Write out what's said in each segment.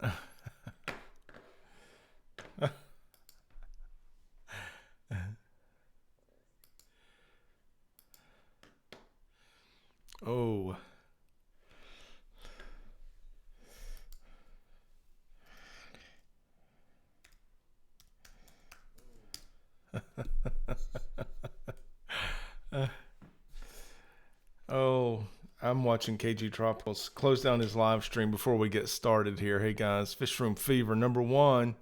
Oh. Oh, I'm watching KG Tropicals close down his live stream before we get started here. Hey guys, Fish Room Fever #1,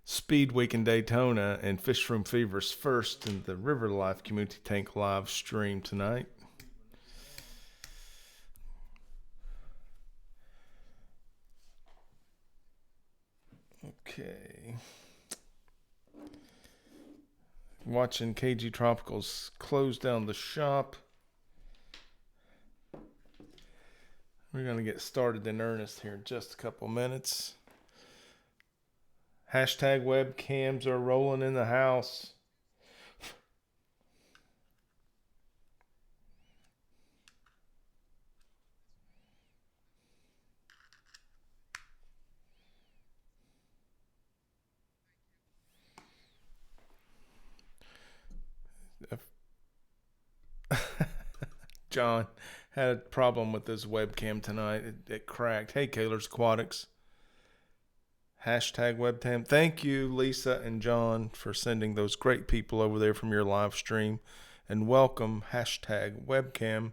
Speed Week in Daytona, and Fish Room Fever's first in the River Life Community Tank live stream tonight. Okay. Watching KG Tropicals close down the shop. We're going to get started in earnest here in just a couple minutes. Hashtag webcams are rolling in the house. John had a problem with his webcam tonight. It cracked. Hey, Kaler's Aquatics. Hashtag webcam. Thank you, Lisa and John, for sending those great people over there from your live stream. And welcome, hashtag webcam,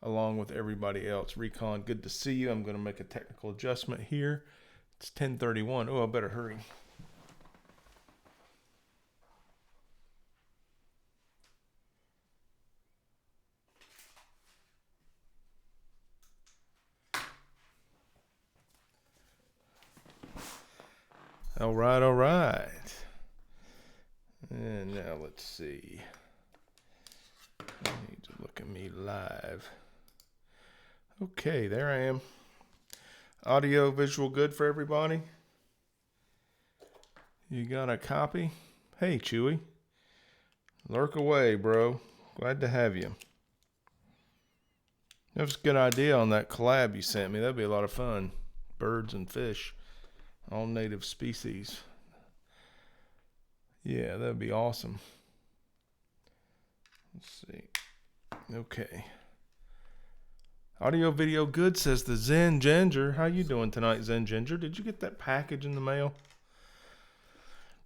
along with everybody else. Recon, good to see you. I'm going to make a technical adjustment here. It's 10:31. Oh, I better hurry. All right. And now let's see. I need to look at me live. Okay, there I am. Audio, visual good for everybody? You got a copy? Hey, Chewy. Lurk away, bro. Glad to have you. That was a good idea on that collab you sent me. That'd be a lot of fun. Birds and fish. All native species. Yeah, that'd be awesome. Let's see. Okay. Audio video good, says the Zen Ginger. How you doing tonight, Zen Ginger? Did you get that package in the mail?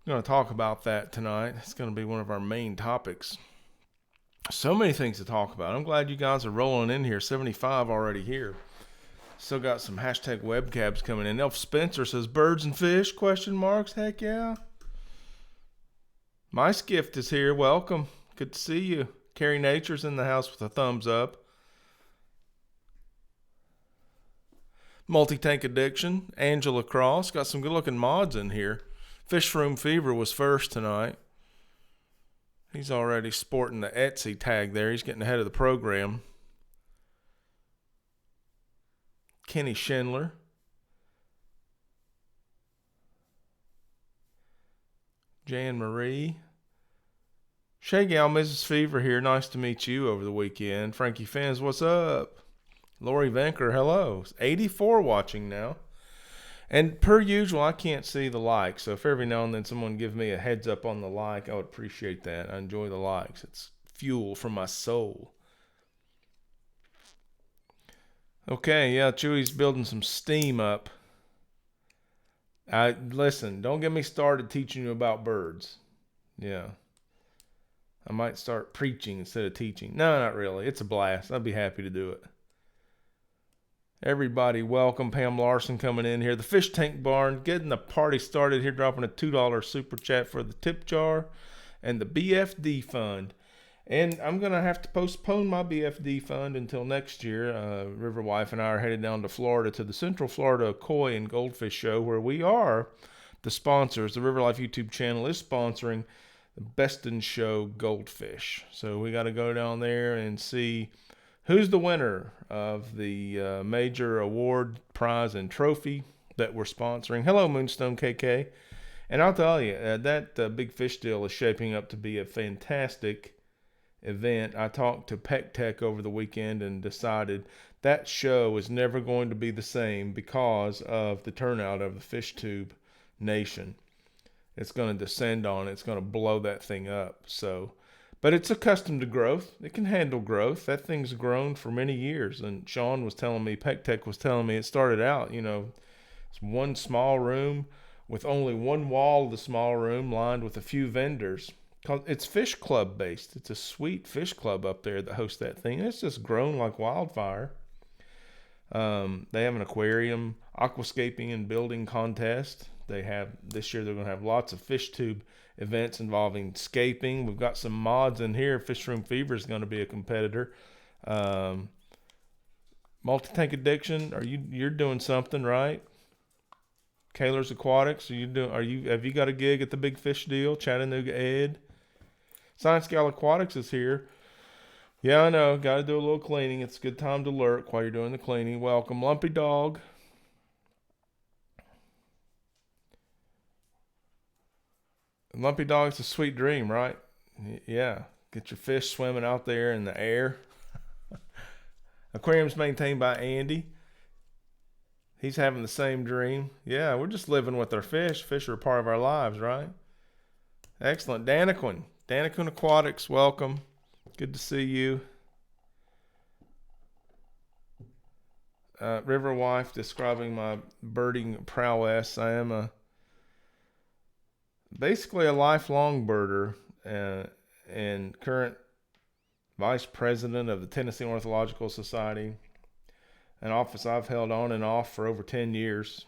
I'm going to talk about that tonight. It's going to be one of our main topics. So many things to talk about. I'm glad you guys are rolling in here. 75 already here. Still got some hashtag webcams coming in. Elf Spencer says, birds and fish, question marks. Heck yeah. My Gift is here. Welcome. Good to see you. Carrie Nature's in the house with a thumbs up. Multi-Tank Addiction. Angela Cross. Got some good looking mods in here. Fish Room Fever was first tonight. He's already sporting the Etsy tag there. He's getting ahead of the program. Kenny Schindler. Jan Marie. Shay Gal, Mrs. Fever here. Nice to meet you over the weekend. Frankie Fans, what's up? Lori Venker, hello. 84 watching now. And per usual, I can't see the likes. So if every now and then someone give me a heads up on the like, I would appreciate that. I enjoy the likes. It's fuel for my soul. Okay, yeah, Chewy's building some steam up. Listen, don't get me started teaching you about birds. Yeah. I might start preaching instead of teaching. No, not really. It's a blast. I'd be happy to do it. Everybody, welcome. Pam Larson coming in here. The Fish Tank Barn, getting the party started here, dropping a $2 super chat for the tip jar and the BFD fund. And I'm going to have to postpone my BFD fund until next year. River Wife and I are headed down to Florida to the Central Florida Koi and Goldfish Show, where we are the sponsors. The River Life YouTube channel is sponsoring the Best in Show Goldfish. So we got to go down there and see who's the winner of the major award, prize, and trophy that we're sponsoring. Hello, Moonstone KK. And I'll tell you, that big fish deal is shaping up to be a fantastic event. I talked to Peck Tech over the weekend and decided that show is never going to be the same because of the turnout of the FishTube nation. It's going to descend on it. It's going to blow that thing up. So, but it's accustomed to growth. It can handle growth. That thing's grown for many years. And Sean was telling me, PecTech was telling me, it started out, it's one small room with only one wall of the small room lined with a few vendors. It's fish club based. It's a sweet fish club up there that hosts that thing. It's just grown like wildfire. They have an aquarium, aquascaping and building contest. This year they're going to have lots of FishTube events involving scaping. We've got some mods in here. Fish Room Fever is going to be a competitor. Multi-tank addiction. You're doing something, right? Kaler's Aquatics. Have you got a gig at the Big Fish Deal? Chattanooga Ed. Science Gal Aquatics is here. Yeah, I know. Got to do a little cleaning. It's a good time to lurk while you're doing the cleaning. Welcome, Lumpy Dog. Lumpy Dog's a sweet dream, right? Yeah. Get your fish swimming out there in the air. Aquarium's maintained by Andy. He's having the same dream. Yeah, we're just living with our fish. Fish are a part of our lives, right? Excellent. Daniquin Aquatics, welcome. Good to see you. River Wife describing my birding prowess. I am basically a lifelong birder and current vice president of the Tennessee Ornithological Society, an office I've held on and off for over 10 years.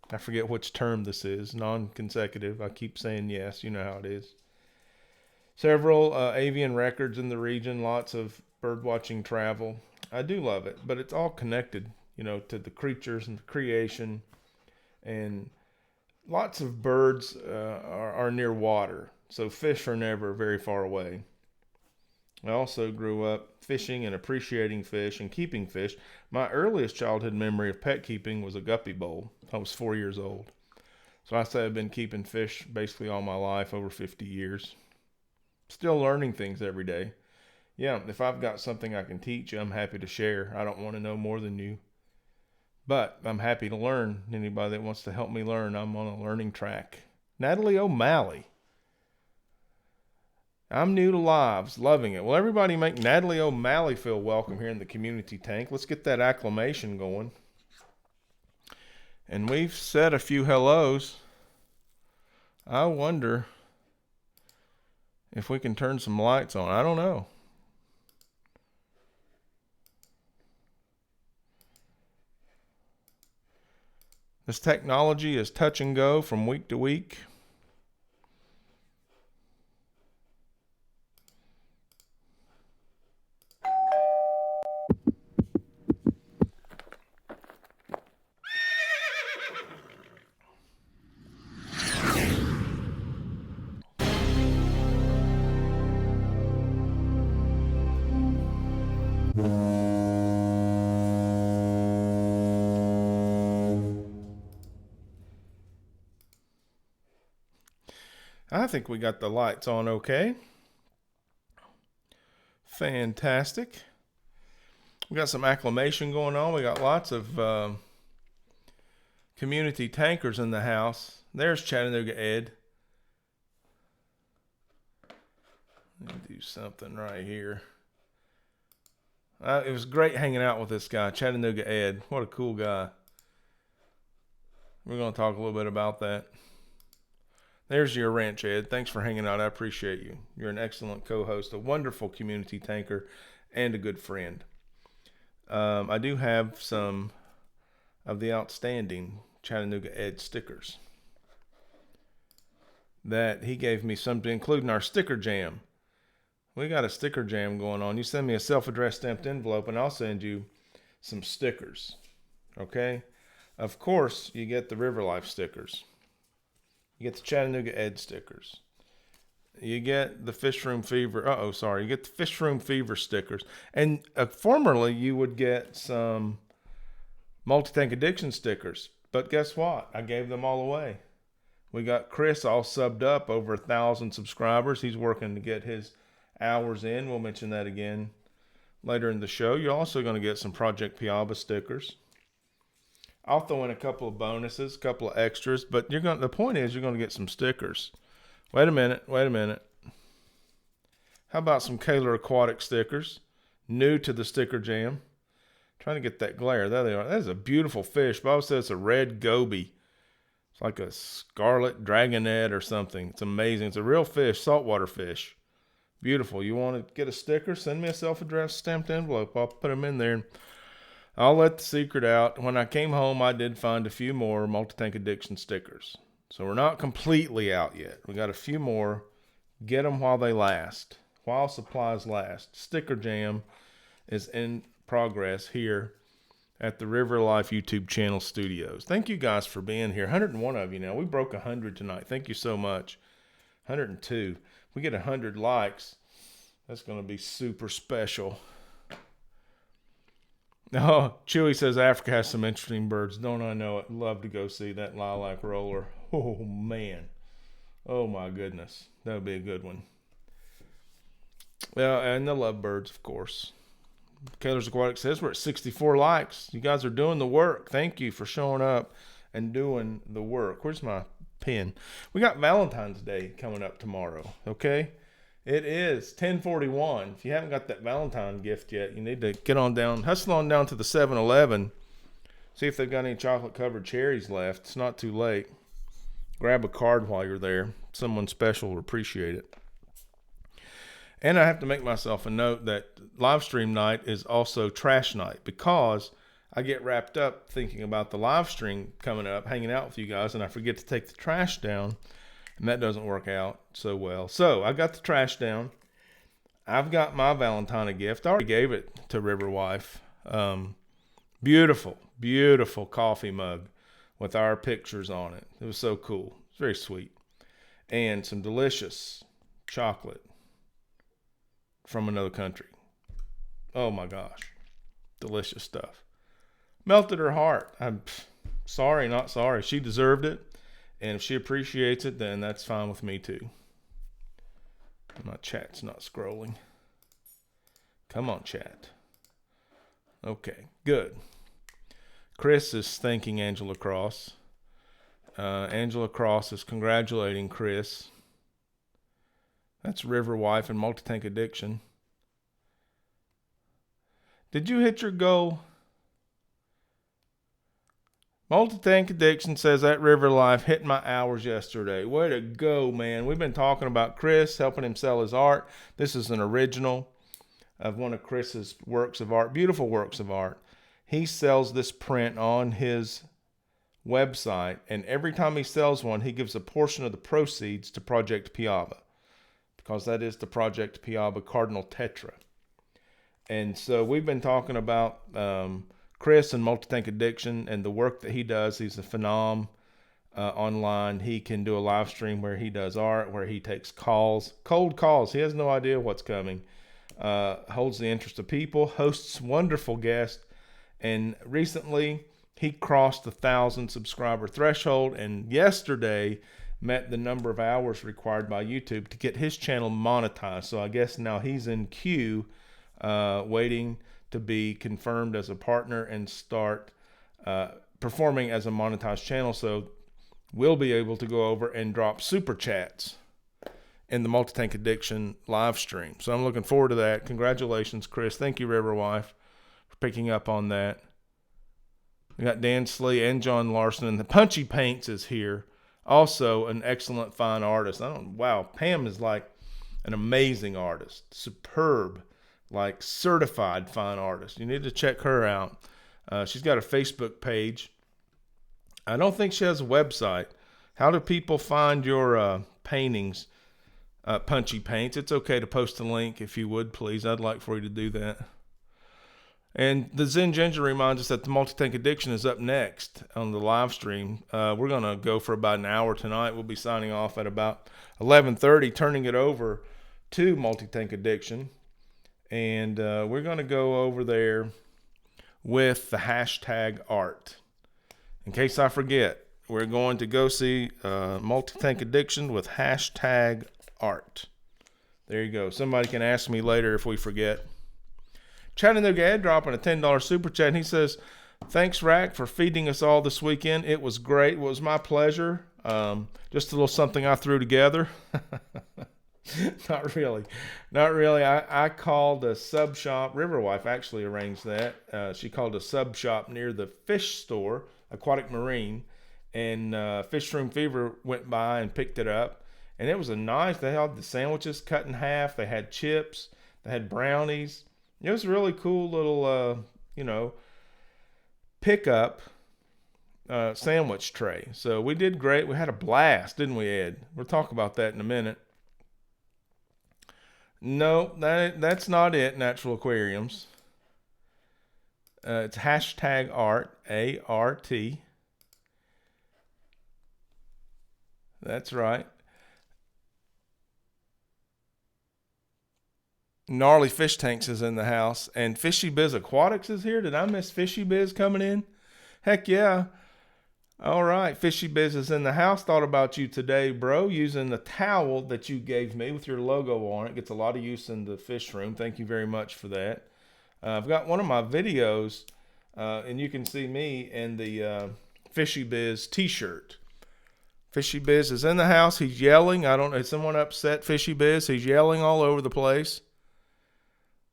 I forget which term this is, non-consecutive. I keep saying yes, you know how it is. Several avian records in the region, lots of bird watching travel. I do love it, but it's all connected, to the creatures and the creation. And lots of birds are near water, so fish are never very far away. I also grew up fishing and appreciating fish and keeping fish. My earliest childhood memory of pet keeping was a guppy bowl. I was 4 years old. So I say I've been keeping fish basically all my life, over 50 years. Still learning things every day. Yeah, if I've got something I can teach you, I'm happy to share. I don't want to know more than you. But I'm happy to learn. Anybody that wants to help me learn, I'm on a learning track. Natalie O'Malley. I'm new to lives, loving it. Well, everybody make Natalie O'Malley feel welcome here in the community tank. Let's get that acclimation going. And we've said a few hellos. I wonder if we can turn some lights on. I don't know. This technology is touch and go from week to week. I think we got the lights on okay. Fantastic. We got some acclimation going on. We got lots of community tankers in the house. There's Chattanooga Ed. Let me do something right here. It was great hanging out with this guy, Chattanooga Ed. What a cool guy. We're going to talk a little bit about that. There's your ranch, Ed. Thanks for hanging out. I appreciate you. You're an excellent co-host, a wonderful community tanker, and a good friend. I do have some of the outstanding Chattanooga Ed stickers that he gave me, something including our sticker jam. We got a sticker jam going on. You send me a self-addressed stamped envelope and I'll send you some stickers. Okay? Of course, you get the River Life stickers. You get the Chattanooga Ed stickers. You get the Fish Room Fever. You get the Fish Room Fever stickers. And formerly, you would get some Multi-Tank Addiction stickers. But guess what? I gave them all away. We got Chris all subbed up, over 1,000 subscribers. He's working to get his hours in. We'll mention that again later in the show. You're also going to get some Project Piaba stickers. I'll throw in a couple of bonuses, a couple of extras, but the point is you're going to get some stickers. Wait a minute. How about some Kendall Aquatic stickers? New to the sticker jam. Trying to get that glare. There they are. That is a beautiful fish. Bob says it's a red goby. It's like a scarlet dragonet or something. It's amazing. It's a real fish, saltwater fish. Beautiful. You want to get a sticker? Send me a self-addressed stamped envelope. I'll put them in there. I'll let the secret out. When I came home, I did find a few more Multi-Tank Addiction stickers. So we're not completely out yet. We got a few more. Get them while they last. While supplies last. Sticker jam is in progress here at the River Life YouTube channel studios. Thank you guys for being here. 101 of you now. We broke 100 tonight. Thank you so much. 102. We get 100 likes. That's going to be super special. Oh, Chewy says Africa has some interesting birds. Don't I know it? Love to go see that lilac roller. Oh, man. Oh, my goodness. That would be a good one. Yeah, and the lovebirds, of course. Kendall's Aquatic says we're at 64 likes. You guys are doing the work. Thank you for showing up and doing the work. Where's my pen? We got Valentine's Day coming up tomorrow, okay? It is 10:41. If you haven't got that Valentine gift yet, you need to get on down, hustle on down to the 7-Eleven. See if they've got any chocolate-covered cherries left. It's not too late. Grab a card while you're there. Someone special will appreciate it. And I have to make myself a note that live stream night is also trash night, because I get wrapped up thinking about the live stream coming up, hanging out with you guys, and I forget to take the trash down, and that doesn't work out so well. So I got the trash down. I've got my Valentine gift. I already gave it to River Wife. Beautiful, beautiful coffee mug with our pictures on it. It was so cool. It's very sweet. And some delicious chocolate from another country. Oh my gosh. Delicious stuff. Melted her heart. I'm sorry, not sorry. She deserved it. And if she appreciates it, then that's fine with me too. My chat's not scrolling. Come on, chat. Okay, good. Chris is thanking Angela Cross. Angela Cross is congratulating Chris. That's River Wife and Multi-Tank Addiction. Did you hit your goal? Multi-Tank Addiction says that River Life hit my hours yesterday. Way to go, man. We've been talking about Chris, helping him sell his art. This is an original of one of Chris's works of art. Beautiful works of art. He sells this print on his website, and every time he sells one, he gives a portion of the proceeds to Project Piaba, because that is the Project Piaba Cardinal Tetra. And so we've been talking about Chris and Multi-Tank Addiction and the work that he does. He's a phenom online. He can do a live stream where he does art, where he takes calls, cold calls. He has no idea what's coming. Holds the interest of people, hosts wonderful guests, and recently he crossed the 1,000 subscriber threshold, and yesterday met the number of hours required by YouTube to get his channel monetized. So I guess now he's in queue, waiting to be confirmed as a partner and start performing as a monetized channel. So we'll be able to go over and drop super chats in the Multi-Tank Addiction live stream. So I'm looking forward to that. Congratulations, Chris. Thank you, River Wife, for picking up on that. We got Dan Slee and John Larson, and the Punchy Paints is here. Also an excellent fine artist. Wow, Pam is like an amazing artist. Superb, like certified fine artist. You need to check her out. She's got a Facebook page. I don't think she has a website. How do people find your paintings, Punchy Paints? It's okay to post a link if you would, please. I'd like for you to do that. And the Zen Ginger reminds us that the Multi-Tank Addiction is up next on the live stream. We're going to go for about an hour tonight. We'll be signing off at about 11:30, turning it over to Multi-Tank Addiction. And we're going to go over there with the hashtag art. In case I forget, we're going to go see Multi-Tank Addiction with hashtag art. There you go. Somebody can ask me later if we forget. Chattanooga Ed dropping a $10 super chat. And he says, thanks, Rack, for feeding us all this weekend. It was great. It was my pleasure. Just a little something I threw together. Not really. Not really. I called a sub shop. Riverwife actually arranged that. She called a sub shop near the fish store, Aquatic Marine. And Fish Room Fever went by and picked it up. And it was a nice, they had the sandwiches cut in half. They had chips. They had brownies. It was a really cool little, pickup sandwich tray. So we did great. We had a blast, didn't we, Ed? We'll talk about that in a minute. No, that's not it, Natural Aquariums. It's hashtag art, A-R-T. That's right. Gnarly Fish Tanks is in the house. And Fishy Biz Aquatics is here. Did I miss Fishy Biz coming in? Heck yeah. All right. Fishy Biz is in the house. Thought about you today, bro. Using the towel that you gave me with your logo on it. Gets a lot of use in the fish room. Thank you very much for that. I've got one of my videos, and you can see me in the Fishy Biz t-shirt. Fishy Biz is in the house. He's yelling. I don't know. Is someone upset Fishy Biz? He's yelling all over the place.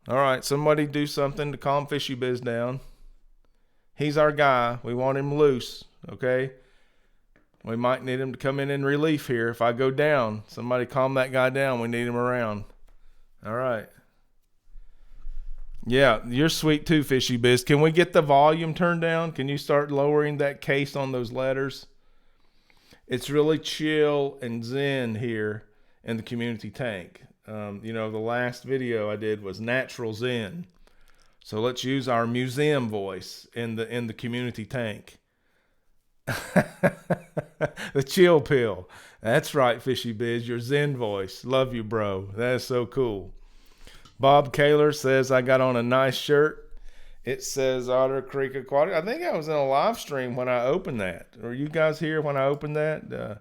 All right, somebody do something to calm Fishy Biz down. He's our guy. We want him loose, okay? We might need him to come in relief here. If I go down, somebody calm that guy down. We need him around. All right. Yeah, you're sweet too, Fishy Biz. Can we get the volume turned down? Can you start lowering that case on those letters? It's really chill and zen here in the community tank. The last video I did was natural zen. So let's use our museum voice in the community tank. The chill pill. That's right, Fishy Biz, your zen voice. Love you, bro. That is so cool. Bob Kaler says, I got on a nice shirt. It says Otter Creek Aquatic. I think I was in a live stream when I opened that. Were you guys here when I opened that?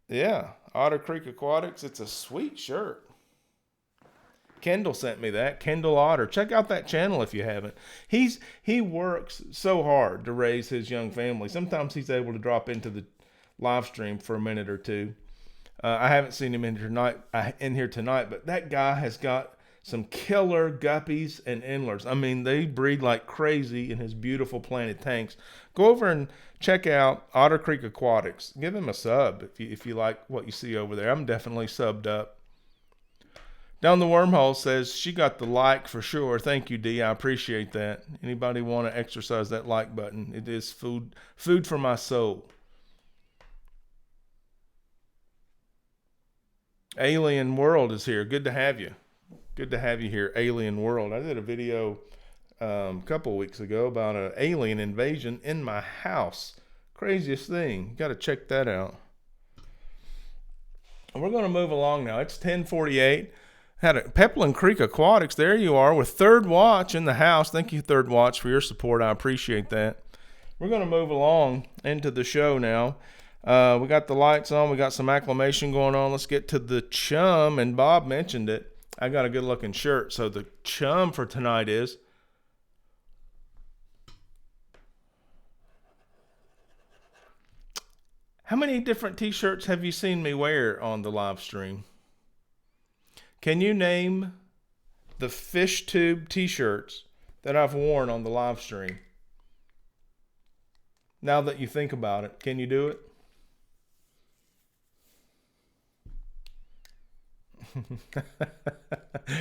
Yeah, Otter Creek Aquatics. It's a sweet shirt. Kendall sent me that. Kendall Otter. Check out that channel if you haven't. He works so hard to raise his young family. Sometimes he's able to drop into the live stream for a minute or two. I haven't seen him in here tonight, but that guy has got some killer guppies and endlers. I mean, they breed like crazy in his beautiful planted tanks. Go over and check out Otter Creek Aquatics. Give him a sub if you like what you see over there. I'm definitely subbed up. Down the Wormhole says, she got the like for sure. Thank you, D. I appreciate that. Anybody want to exercise that like button? It is food for my soul. Alien World is here. Good to have you. Good to have you here, Alien World. I did a video a couple weeks ago about an alien invasion in my house. Craziest thing. You got to check that out. We're going to move along now. It's 10:48. Had a Peplin Creek Aquatics. There you are with Third Watch in the house. Thank you, Third Watch, for your support. I appreciate that. We're going to move along into the show now. We got the lights on. We got some acclimation going on. Let's get to the CHUM. And Bob mentioned it. I got a good looking shirt. So the CHUM for tonight is how many different t-shirts have you seen me wear on the live stream? Can you name the FishTube t-shirts that I've worn on the live stream? Now that you think about it, can you do it?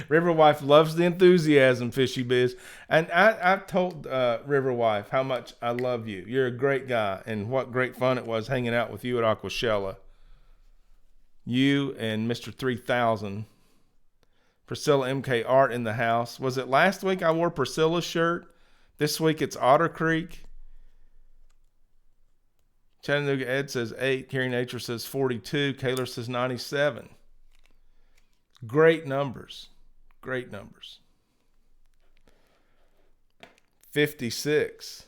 Riverwife loves the enthusiasm, Fishy Biz. And I've told Riverwife how much I love you. You're a great guy, and what great fun it was hanging out with you at Aquashella. You and Mr. 3000. Priscilla MK Art in the house. Was it last week I wore Priscilla's shirt? This week it's Otter Creek. Chattanooga Ed says 8. Carrie Nature says 42. Kaler says 97. Great numbers. Great numbers. 56.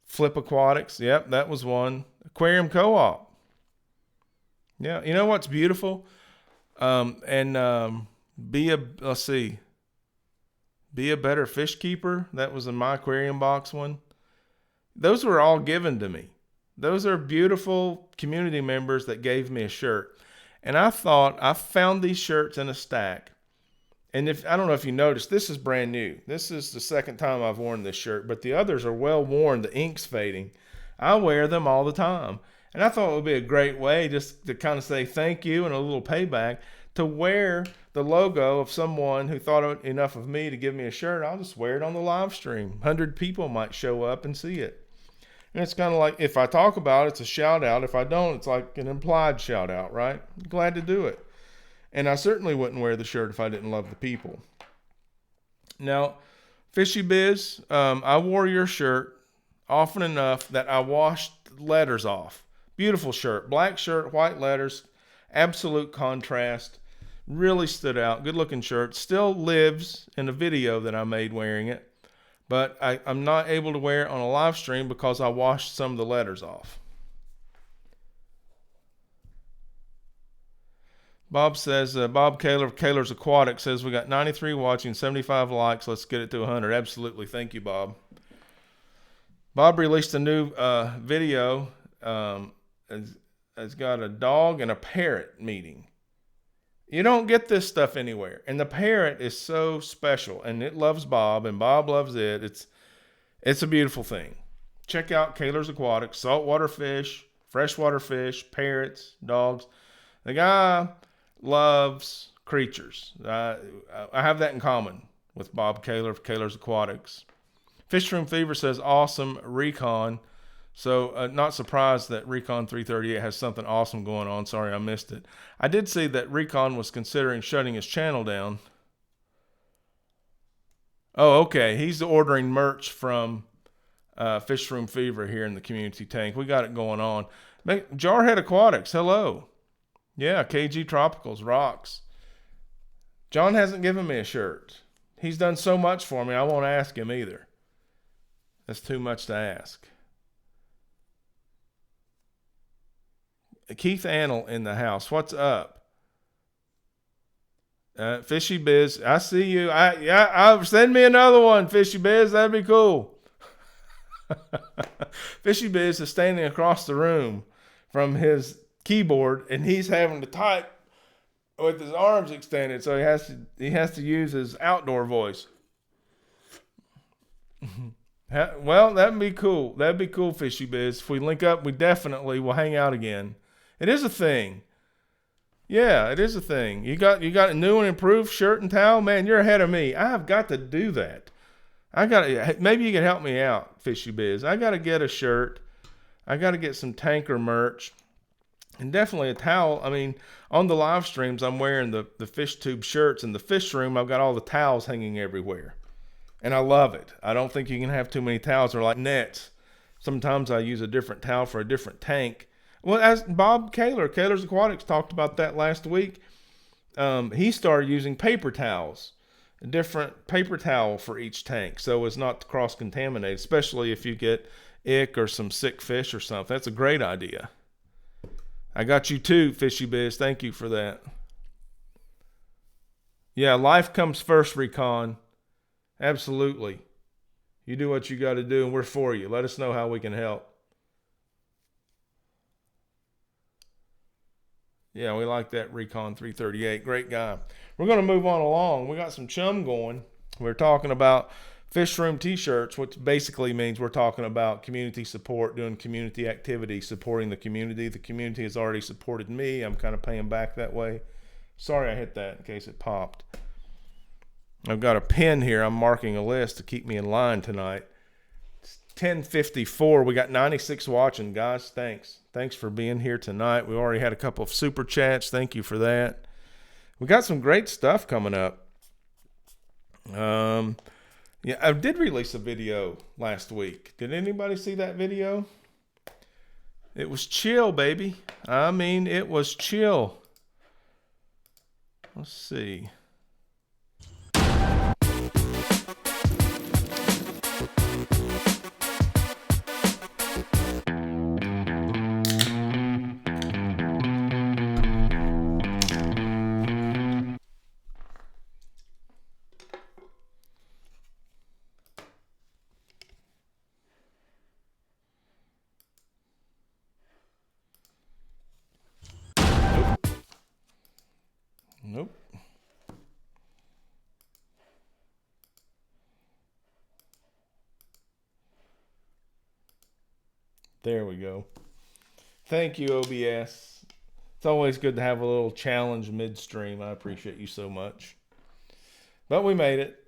Flip Aquatics. Yep, that was one. Aquarium Co-op. Yeah, you know what's beautiful? Be a better fish keeper. That was in my aquarium box one. Those were all given to me. Those are beautiful community members that gave me a shirt. And I thought, I found these shirts in a stack. And I don't know if you noticed, this is brand new. This is the second time I've worn this shirt, but the others are well worn. The ink's fading. I wear them all the time. And I thought it would be a great way just to kind of say thank you and a little payback to wear the logo of someone who thought enough of me to give me a shirt. I'll just wear it on the live stream. 100 people might show up and see it. And it's kind of like, if I talk about it, it's a shout out. If I don't, it's like an implied shout out, right? Glad to do it. And I certainly wouldn't wear the shirt if I didn't love the people. Now, Fishy Biz, I wore your shirt often enough that I washed letters off. Beautiful shirt, black shirt, white letters, absolute contrast. Really stood out. Good looking shirt. Still lives in a video that I made wearing it. But I'm not able to wear it on a live stream because I washed some of the letters off. Bob says, Bob Kaler of Kaler's Aquatic says, we got 93 watching, 75 likes. Let's get it to 100. Absolutely. Thank you, Bob. Bob released a new video. It's got a dog and a parrot meeting. You don't get this stuff anywhere. And the parrot is so special. And it loves Bob, and Bob loves it. It's a beautiful thing. Check out Kaler's Aquatic. Saltwater fish, freshwater fish, parrots, dogs. The guy loves creatures. I have that in common with Bob Kaler of Kaler's Aquatics. Fish Room Fever says, awesome recon. So not surprised that Recon 338 has something awesome going on. Sorry, I missed it. I did see that Recon was considering shutting his channel down. Oh, okay. He's ordering merch from Fish Room Fever here in the community tank. We got it going on. Jarhead Aquatics, hello. Yeah, KG Tropicals, rocks. John hasn't given me a shirt. He's done so much for me, I won't ask him either. That's too much to ask. Keith Annell in the house. What's up? Fishy Biz. I see you. Send me another one, Fishy Biz. That'd be cool. Fishy Biz is standing across the room from his keyboard, and he's having to type with his arms extended, so he has to use his outdoor voice. Well, that'd be cool. That'd be cool, Fishy Biz. If we link up, we definitely will hang out again. It is a thing. Yeah, it is a thing. You got a new and improved shirt and towel? Man, you're ahead of me. I've got to do that. Maybe you can help me out, Fishy Biz. I got to get a shirt. I got to get some tanker merch. And definitely a towel. I mean, on the live streams, I'm wearing the FishTube shirts. In the fish room, I've got all the towels hanging everywhere. And I love it. I don't think you can have too many towels. They're like nets. Sometimes I use a different towel for a different tank. Well, as Bob Kaler's Aquatics talked about that last week, he started using paper towels, a different paper towel for each tank, so as not to cross-contaminate, especially if you get ick or some sick fish or something. That's a great idea. I got you too, Fishy Biz. Thank you for that. Yeah, life comes first, Recon. Absolutely. You do what you got to do, and we're for you. Let us know how we can help. Yeah, we like that Recon 338. Great guy. We're going to move on along. We got some chum going. We're talking about Fish Room t-shirts, which basically means we're talking about community support, doing community activities, supporting the community. The community has already supported me. I'm kind of paying back that way. Sorry I hit that in case it popped. I've got a pen here. I'm marking a list to keep me in line tonight. It's 10:54. We got 96 watching, guys. Thanks for being here tonight. We already had a couple of super chats. Thank you for that. We got some great stuff coming up. Yeah, I did release a video last week. Did anybody see that video? It was chill, baby. I mean, it was chill. Let's see. There we go. Thank you, OBS. It's always good to have a little challenge midstream. I appreciate you so much. But we made it.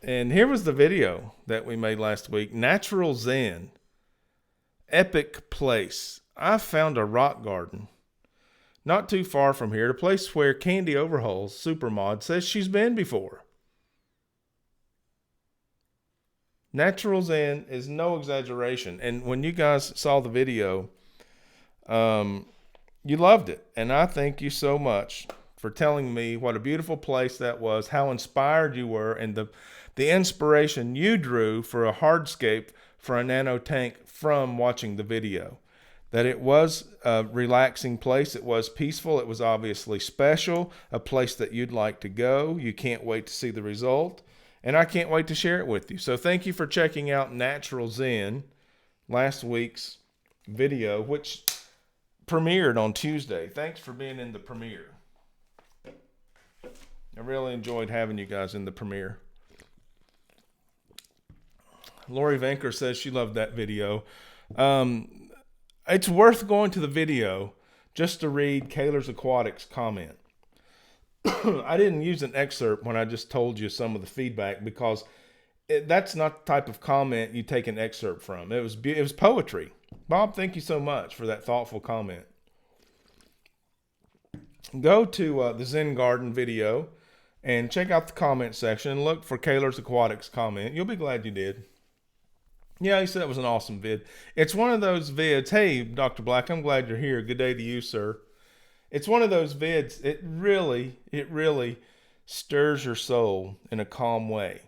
And here was the video that we made last week. Natural Zen. Epic place. I found a rock garden not too far from here, a place where Candy Overhaul's Supermod says she's been before. Natural Zen is no exaggeration. And when you guys saw the video, you loved it. And I thank you so much for telling me what a beautiful place that was, how inspired you were, and the inspiration you drew for a hardscape for a nano tank from watching the video. That it was a relaxing place. It was peaceful. It was obviously special, a place that you'd like to go. You can't wait to see the result. And I can't wait to share it with you. So thank you for checking out Natural Zen, last week's video, which premiered on Tuesday. Thanks for being in the premiere. I really enjoyed having you guys in the premiere. Lori Venker says she loved that video. It's worth going to the video just to read Kaler's Aquatics comment. I didn't use an excerpt when I just told you some of the feedback because that's not the type of comment you take an excerpt from. It was poetry. Bob, thank you so much for that thoughtful comment. Go to the Zen Garden video and check out the comment section and look for Kaler's Aquatics comment. You'll be glad you did. Yeah, he said it was an awesome vid. It's one of those vids. Hey, Dr. Black, I'm glad you're here. Good day to you, sir. It's one of those vids. It really stirs your soul in a calm way.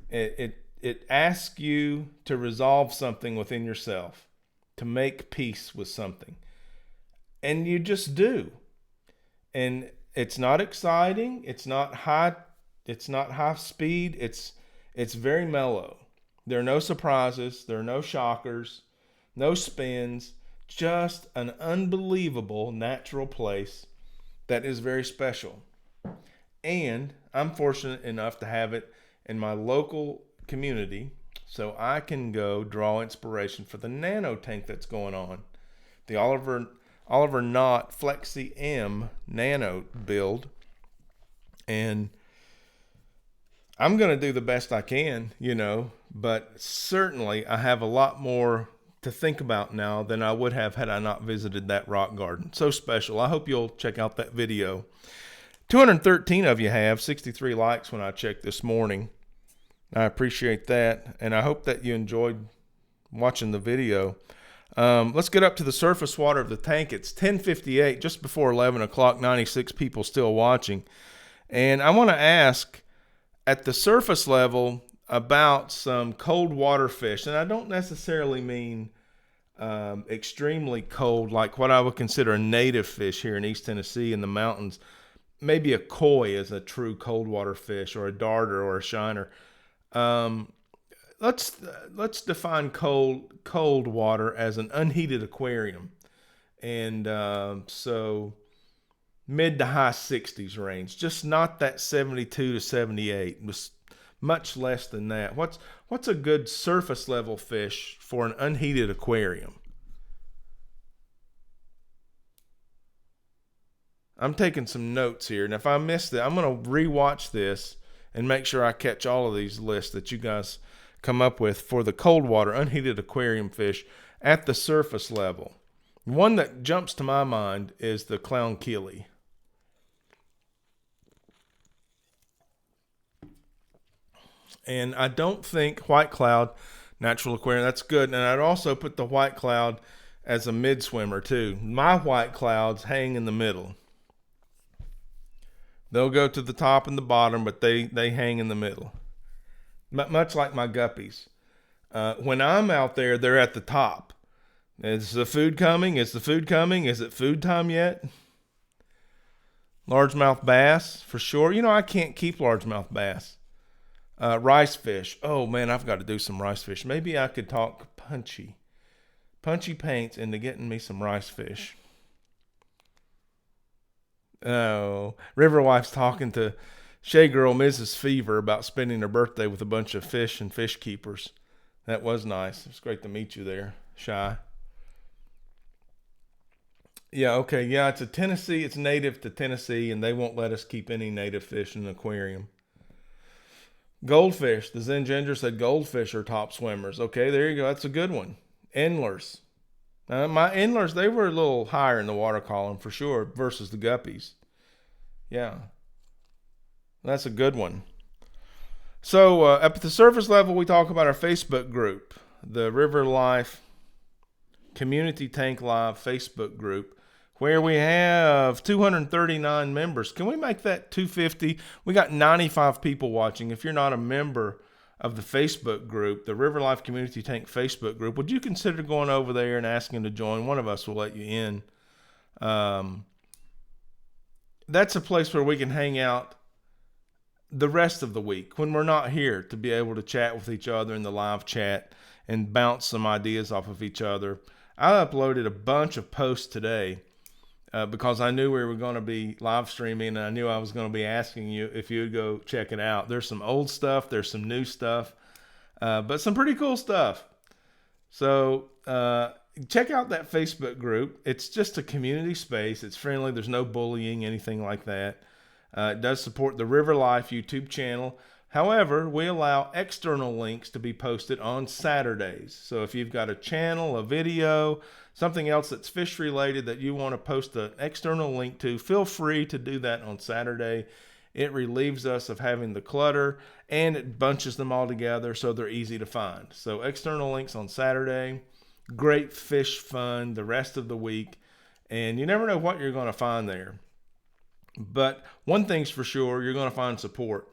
It asks you to resolve something within yourself, to make peace with something. And you just do. And it's not exciting. It's not high speed. It's very mellow. There are no surprises. There are no shockers, no spins, just an unbelievable natural place that is very special. And I'm fortunate enough to have it in my local community so I can go draw inspiration for the nano tank that's going on. The Oliver Knott Flexi M nano build. And I'm going to do the best I can, but certainly I have a lot more to think about now than I would have had I not visited that rock garden. So special. I hope you'll check out that video. 213 of you have, 63 likes when I checked this morning. I appreciate that, and I hope that you enjoyed watching the video. Let's get up to the surface water of the tank. It's 10:58, just before 11 o'clock, 96 people still watching. And I want to ask, at the surface level, about some cold water fish. And I don't necessarily mean extremely cold, like what I would consider a native fish here in East Tennessee in the mountains. Maybe a koi is a true cold water fish, or a darter, or a shiner. Let's define cold water as an unheated aquarium. And so mid to high 60s range, just not that 72 to 78. It was much less than that. What's a good surface level fish for an unheated aquarium? I'm taking some notes here, and if I missed it, I'm going to rewatch this and make sure I catch all of these lists that you guys come up with for the cold water unheated aquarium fish at the surface level. One that jumps to my mind is the clown keely. And I don't think white cloud, natural aquarium, that's good. And I'd also put the white cloud as a mid swimmer too. My white clouds hang in the middle. They'll go to the top and the bottom, but they hang in the middle. Much like my guppies. When I'm out there, they're at the top. Is the food coming? Is the food coming? Is it food time yet? Largemouth bass, for sure. I can't keep largemouth bass. Rice fish. Oh, man, I've got to do some rice fish. Maybe I could talk Punchy Paints into getting me some rice fish. Oh, Riverwife's talking to Shea Girl Mrs. Fever about spending her birthday with a bunch of fish and fish keepers. That was nice. It's great to meet you there, Shy. Yeah, okay. Yeah, it's a Tennessee. It's native to Tennessee, and they won't let us keep any native fish in an aquarium. Goldfish. The Zen Ginger said goldfish are top swimmers. Okay, there you go. That's a good one. Endlers. My endlers, they were a little higher in the water column for sure versus the guppies. Yeah, that's a good one. So at the surface level, we talk about our Facebook group, the River Life Community Tank Live Facebook group, where we have 239 members. Can we make that 250? We got 95 people watching. If you're not a member of the Facebook group, the River Life Community Tank Facebook group, would you consider going over there and asking to join? One of us will let you in. That's a place where we can hang out the rest of the week when we're not here, to be able to chat with each other in the live chat and bounce some ideas off of each other. I uploaded a bunch of posts today because I knew we were going to be live streaming, and I knew I was going to be asking you if you would go check it out. There's some old stuff, there's some new stuff, but some pretty cool stuff. So check out that Facebook group. It's just a community space. It's friendly. There's no bullying, anything like that. It does support the River Life YouTube channel. However, we allow external links to be posted on Saturdays. So if you've got a channel, a video, something else that's fish related that you want to post an external link to, feel free to do that on Saturday. It relieves us of having the clutter, and it bunches them all together so they're easy to find. So external links on Saturday, great fish fun the rest of the week, and you never know what you're going to find there. But one thing's for sure, you're going to find support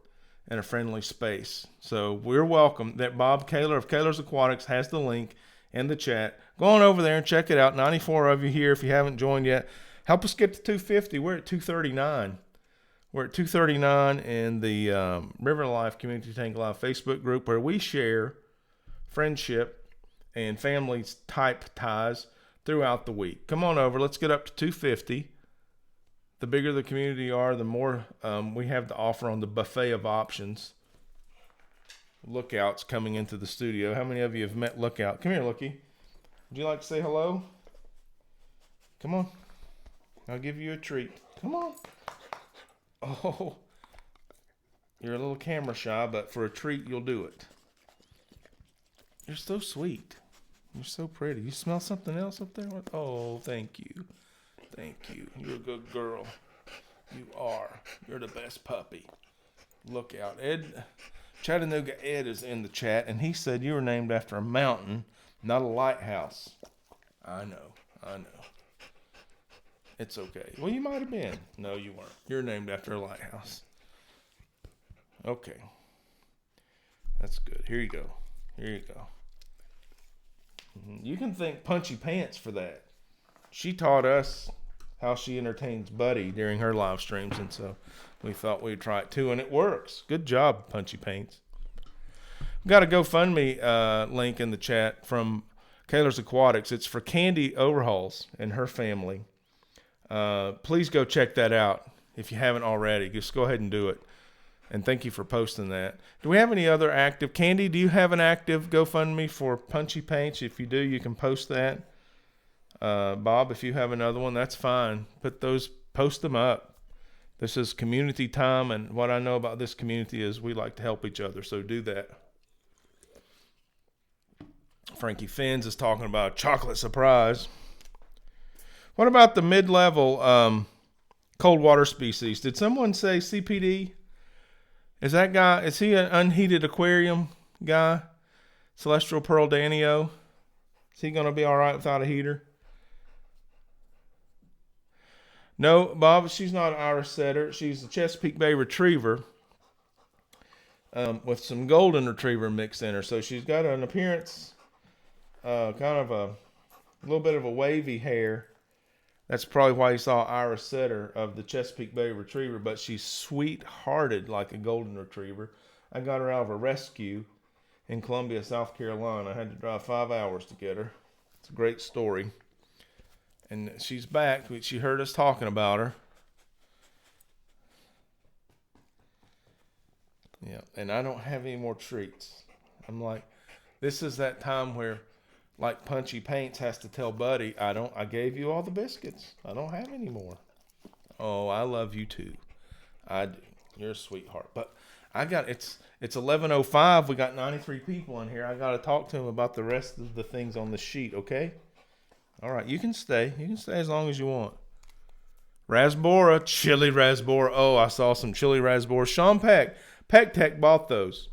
and a friendly space. So we're welcome. That Bob Kaler of Kaler's Aquatics has the link in the chat. Go on over there and check it out. 94 of you here. If you haven't joined yet, help us get to 250. We're at 239. We're at 239 in the River Life Community Tank Live Facebook group, where we share friendship and family type ties throughout the week. Come on over. Let's get up to 250. The bigger the community are, the more we have to offer on the buffet of options. Lookouts coming into the studio. How many of you have met Lookout? Come here, Lookie. Would you like to say hello? Come on. I'll give you a treat. Come on. Oh, you're a little camera shy, but for a treat, you'll do it. You're so sweet. You're so pretty. You smell something else up there? Oh, thank you. Thank you. You're a good girl. You are. You're the best puppy. Look out. Ed, Chattanooga Ed is in the chat, and he said you were named after a mountain, not a lighthouse. I know. It's okay. Well, you might have been. No, you weren't. You're named after a lighthouse. Okay. That's good. Here you go. You can thank Punchy Pants for that. She taught us how she entertains Buddy during her live streams, and so we thought we'd try it too, and it works. Good job, Punchy Paints. We've got a GoFundMe link in the chat from Kaler's Aquatics. It's for Candy Overhauls and her family. Please go check that out if you haven't already. Just go ahead and do it. And thank you for posting that. Do we have any other active? Candy, do you have an active GoFundMe for Punchy Paints? If you do, you can post that. Bob, if you have another one, that's fine. Post them up. This is community time, and what I know about this community is we like to help each other, so do that. Frankie Fins is talking about a chocolate surprise. What about the mid-level cold water species? Did someone say CPD? Is that guy, is he an unheated aquarium guy? Celestial Pearl Danio? Is he going to be all right without a heater? No, Bob, she's not an Irish setter. She's a Chesapeake Bay Retriever with some golden retriever mixed in her. So she's got an appearance, kind of a little bit of a wavy hair. That's probably why you saw Irish setter of the Chesapeake Bay Retriever, but she's sweet-hearted like a golden retriever. I got her out of a rescue in Columbia, South Carolina. I had to drive 5 hours to get her. It's a great story. And she's back. She heard us talking about her. Yeah, and I don't have any more treats. I'm like, this is that time where, like Punchy Paints has to tell Buddy, I gave you all the biscuits. I don't have any more. Oh, I love you too. I do. You're a sweetheart. But it's 11:05. We got 93 people in here. I got to talk to him about the rest of the things on the sheet, okay? All right, you can stay. You can stay as long as you want. Rasbora, chili rasbora. Oh, I saw some chili rasbora. Sean Peck Tech bought those.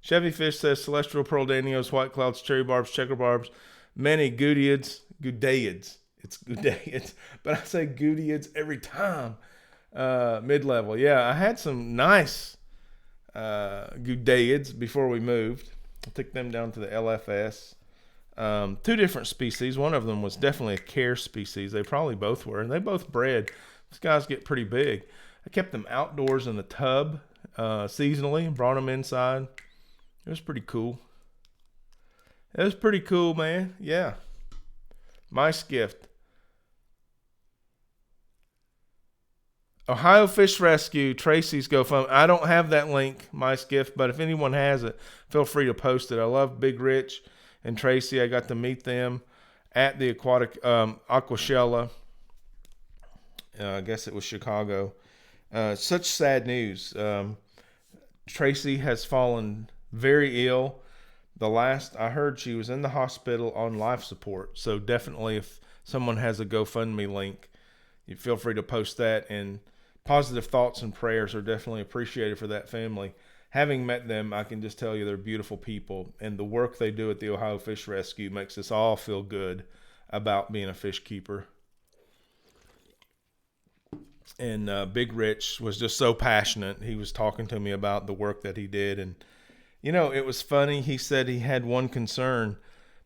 Chevy Fish says Celestial Pearl Danios, White Clouds, Cherry Barbs, Checker Barbs, many Goodaids. It's Goodaids, but I say Goodaids every time. Mid-level. Yeah, I had some nice Goodaids before we moved. I took them down to the LFS. Two different species. One of them was definitely a care species. They probably both were, and they both bred. These guys get pretty big. I kept them outdoors in the tub seasonally and brought them inside. It was pretty cool. It was pretty cool, man. Yeah. Mice gift. Ohio Fish Rescue, Tracy's GoFundMe. I don't have that link, Mice gift, but if anyone has it, feel free to post it. I love Big Rich and Tracy. I got to meet them at the aquatic Aquashella. I guess it was Chicago. Such sad news. Tracy has fallen very ill. The last I heard, she was in the hospital on life support. So definitely, if someone has a GoFundMe link, you feel free to post that. And positive thoughts and prayers are definitely appreciated for that family. Having met them, I can just tell you they're beautiful people, and the work they do at the Ohio Fish Rescue makes us all feel good about being a fish keeper. And Big Rich was just so passionate. He was talking to me about the work that he did, and it was funny. He said he had one concern,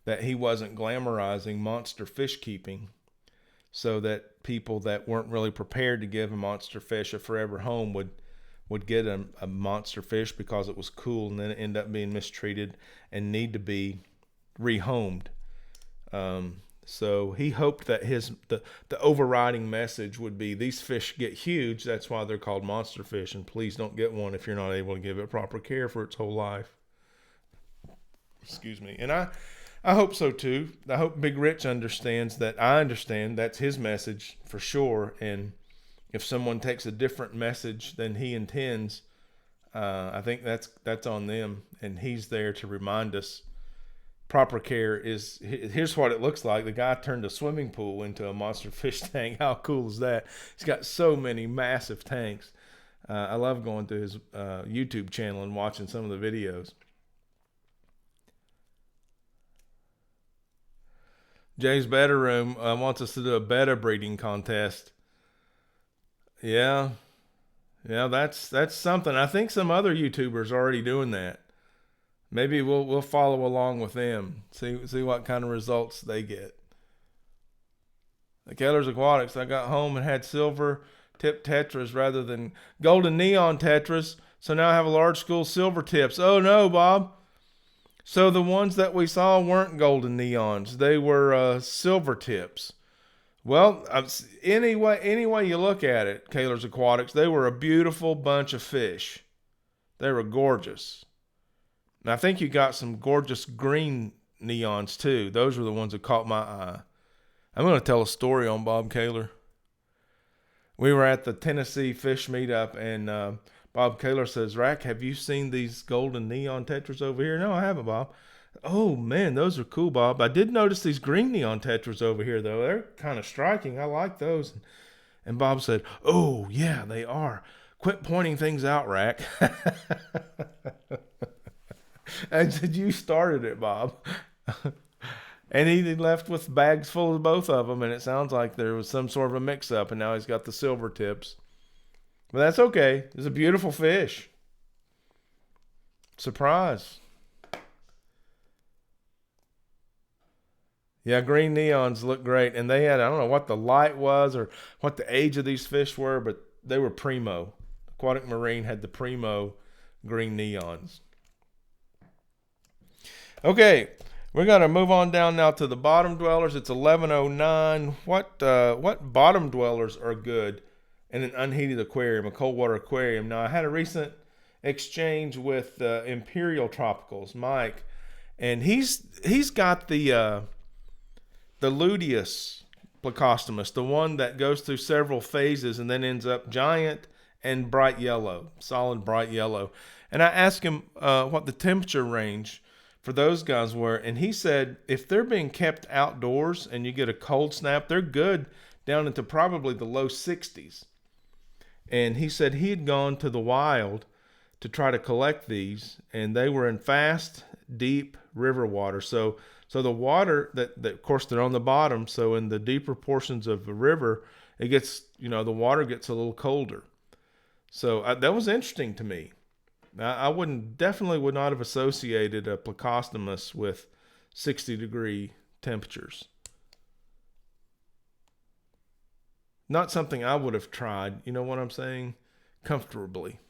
that he wasn't glamorizing monster fish keeping, so that people that weren't really prepared to give a monster fish a forever home would get a monster fish because it was cool, and then it end up being mistreated and need to be rehomed. So he hoped that the overriding message would be, these fish get huge, that's why they're called monster fish, and please don't get one if you're not able to give it proper care for its whole life. Excuse me. And I hope so too. I hope Big Rich understands that I understand that's his message for sure, and if someone takes a different message than he intends, I think that's on them, and he's there to remind us. Proper care is, here's what it looks like. The guy turned a swimming pool into a monster fish tank. How cool is that? He's got so many massive tanks. I love going to his YouTube channel and watching some of the videos. Jay's Betta Room wants us to do a betta breeding contest. Yeah, that's something. I think some other YouTubers are already doing that. Maybe we'll follow along with them. See what kind of results they get. The Keller's Aquatics. I got home and had silver tip tetras rather than golden neon tetras. So now I have a large school silver tips. Oh no, Bob. So the ones that we saw weren't golden neons. They were silver tips. Well, any way you look at it, Kaler's Aquatics, they were a beautiful bunch of fish. They were gorgeous. And I think you got some gorgeous green neons too. Those were the ones that caught my eye. I'm going to tell a story on Bob Kaler. We were at the Tennessee Fish Meetup, and Bob Kaler says, "Rack, have you seen these golden neon tetras over here?" "No, I haven't, Bob." "Oh, man, those are cool, Bob. I did notice these green neon tetras over here, though. They're kind of striking. I like those." And Bob said, "Oh, yeah, they are. Quit pointing things out, Rack." I said, "You started it, Bob." And he left with bags full of both of them, and it sounds like there was some sort of a mix-up, and now he's got the silver tips. But that's okay. It's a beautiful fish. Surprise. Yeah, green neons look great. And they had, I don't know what the light was or what the age of these fish were, but they were primo. Aquatic Marine had the primo green neons. Okay, we're going to move on down now to the bottom dwellers. It's 11:09. What bottom dwellers are good in an unheated aquarium, a cold water aquarium? Now, I had a recent exchange with Imperial Tropicals, Mike, And he's got the luteus plecostomus, the one that goes through several phases and then ends up giant and bright yellow, solid bright yellow. And I asked him what the temperature range for those guys were, and he said if they're being kept outdoors and you get a cold snap, they're good down into probably the low 60s. And he said he had gone to the wild to try to collect these, and they were in fast, deep river water. So the water that of course they're on the bottom, so in the deeper portions of the river, it gets, the water gets a little colder. So that was interesting to me. I definitely would not have associated a plecostomus with 60-degree temperatures. Not something I would have tried, you know what I'm saying? Comfortably.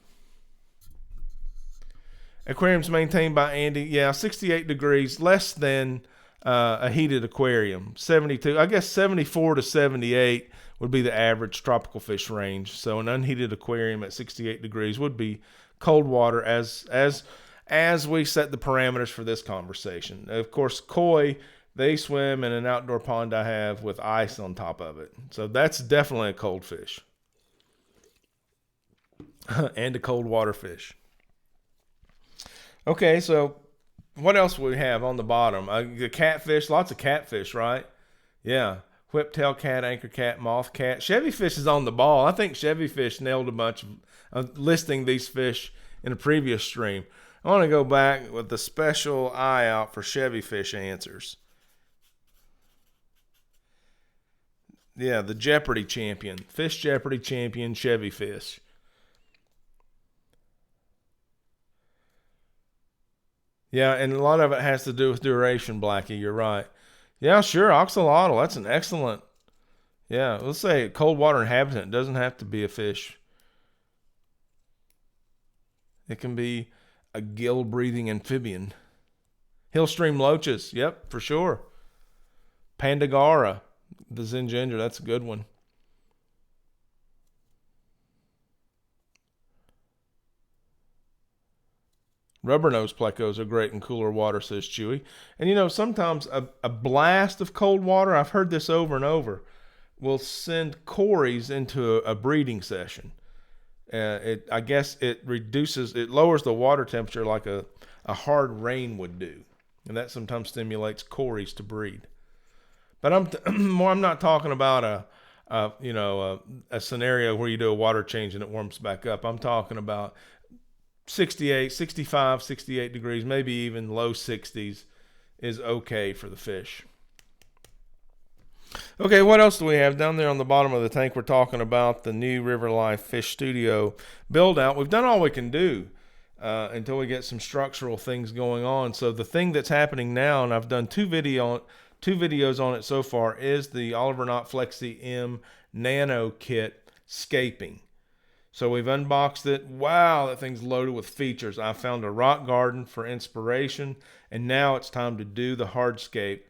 Aquarium's maintained by Andy. Yeah, 68 degrees, less than a heated aquarium. 72, I guess 74 to 78 would be the average tropical fish range. So an unheated aquarium at 68 degrees would be cold water as we set the parameters for this conversation. Of course, koi, they swim in an outdoor pond I have with ice on top of it. So that's definitely a cold fish. And a cold water fish. Okay, so what else we have on the bottom? The catfish, lots of catfish, right? Yeah. Whiptail cat, anchor cat, moth cat. Chevy fish is on the ball. I think Chevy fish nailed a bunch of listing these fish in a previous stream. I want to go back with the special eye out for Chevy fish answers. Yeah, the Jeopardy champion. Fish Jeopardy champion, Chevy fish. Yeah, and a lot of it has to do with duration, Blackie. You're right. Yeah, sure, axolotl. That's an excellent. Yeah, let's say cold water inhabitant. It doesn't have to be a fish. It can be a gill-breathing amphibian. Hillstream loaches. Yep, for sure. Pandagara, the Zinginger. That's a good one. Rubber-nosed plecos are great in cooler water, says Chewy. And sometimes a blast of cold water, I've heard this over and over, will send cories into a breeding session. I guess it lowers the water temperature like a hard rain would do. And that sometimes stimulates cories to breed. But I'm not talking about a scenario where you do a water change and it warms back up. I'm talking about 68, 65, 68 degrees, maybe even low 60s is okay for the fish. Okay, what else do we have down there on the bottom of the tank? We're talking about the new River Life Fish Studio build out. We've done all we can do until we get some structural things going on. So the thing that's happening now, and I've done two videos on it so far, is the Oliver Knott Flexi M Nano Kit scaping. So we've unboxed it. Wow, that thing's loaded with features. I found a rock garden for inspiration, and now it's time to do the hardscape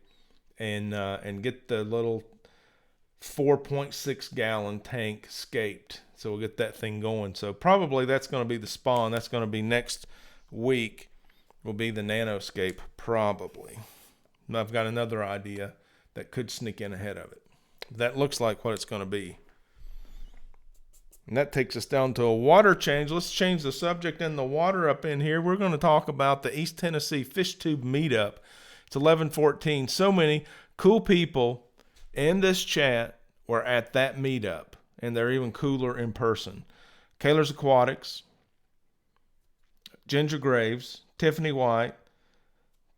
and get the little 4.6 gallon tank scaped. So we'll get that thing going. So probably that's going to be the spawn. That's going to be next week. Will be the nanoscape probably. And I've got another idea that could sneak in ahead of it. That looks like what it's going to be. And that takes us down to a water change. Let's change the subject in the water up in here. We're going to talk about the East Tennessee FishTube Meetup. It's 11/14. So many cool people in this chat were at that meetup, and they're even cooler in person. Kaler's Aquatics, Ginger Graves, Tiffany White,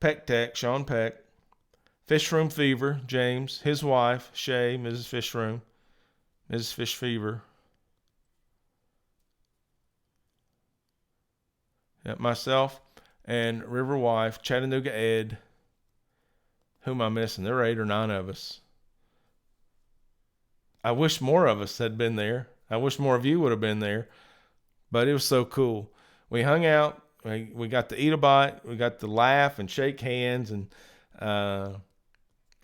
Peck Tech, Sean Peck, Fishroom Fever, James, his wife, Shay, Mrs. Fishroom, Mrs. Fish Fever. Myself and River Wife, Chattanooga Ed. Who am I missing? There are 8 or 9 of us. I wish more of us had been there. I wish more of you would have been there. But it was so cool. We hung out. We got to eat a bite. We got to laugh and shake hands. And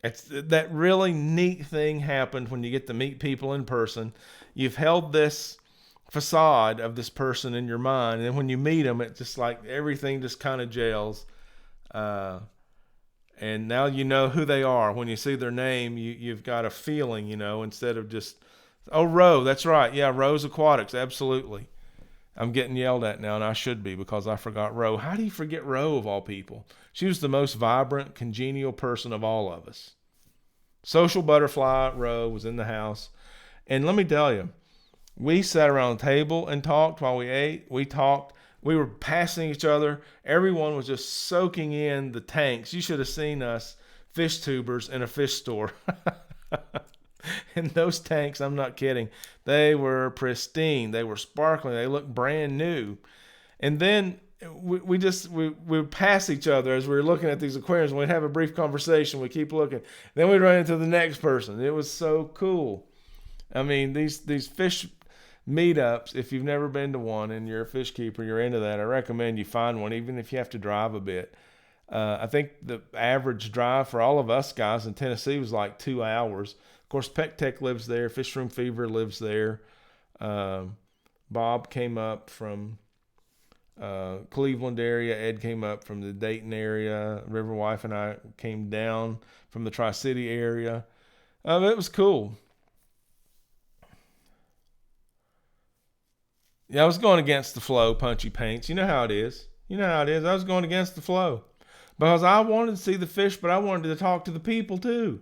it's that really neat thing happened when you get to meet people in person. You've held this facade of this person in your mind, and then when you meet them, it's just like everything just kind of gels. And now you know who they are. When you see their name, you've got a feeling, instead of just, oh, Roe, that's right. Yeah, Roe's Aquatics, absolutely. I'm getting yelled at now, and I should be because I forgot Roe. How do you forget Roe of all people? She was the most vibrant, congenial person of all of us. Social butterfly Roe was in the house. And let me tell you, we sat around the table and talked while we ate. We talked. We were passing each other. Everyone was just soaking in the tanks. You should have seen us fish tubers in a fish store. And those tanks, I'm not kidding, they were pristine. They were sparkling. They looked brand new. And then we would pass each other as we were looking at these aquariums. We'd have a brief conversation. We keep looking. Then we'd run into the next person. It was so cool. I mean, these fish meetups, if you've never been to one and you're a fish keeper, you're into that, I recommend you find one, even if you have to drive a bit. I think the average drive for all of us guys in Tennessee was like 2 hours. Of course, Pet Tech lives there. Fish Room Fever lives there. Bob came up from Cleveland area. Ed came up from the Dayton area. River Wife and I came down from the Tri-City area. It was cool. Yeah, I was going against the flow, Punchy Paints. You know how it is. I was going against the flow because I wanted to see the fish, but I wanted to talk to the people too.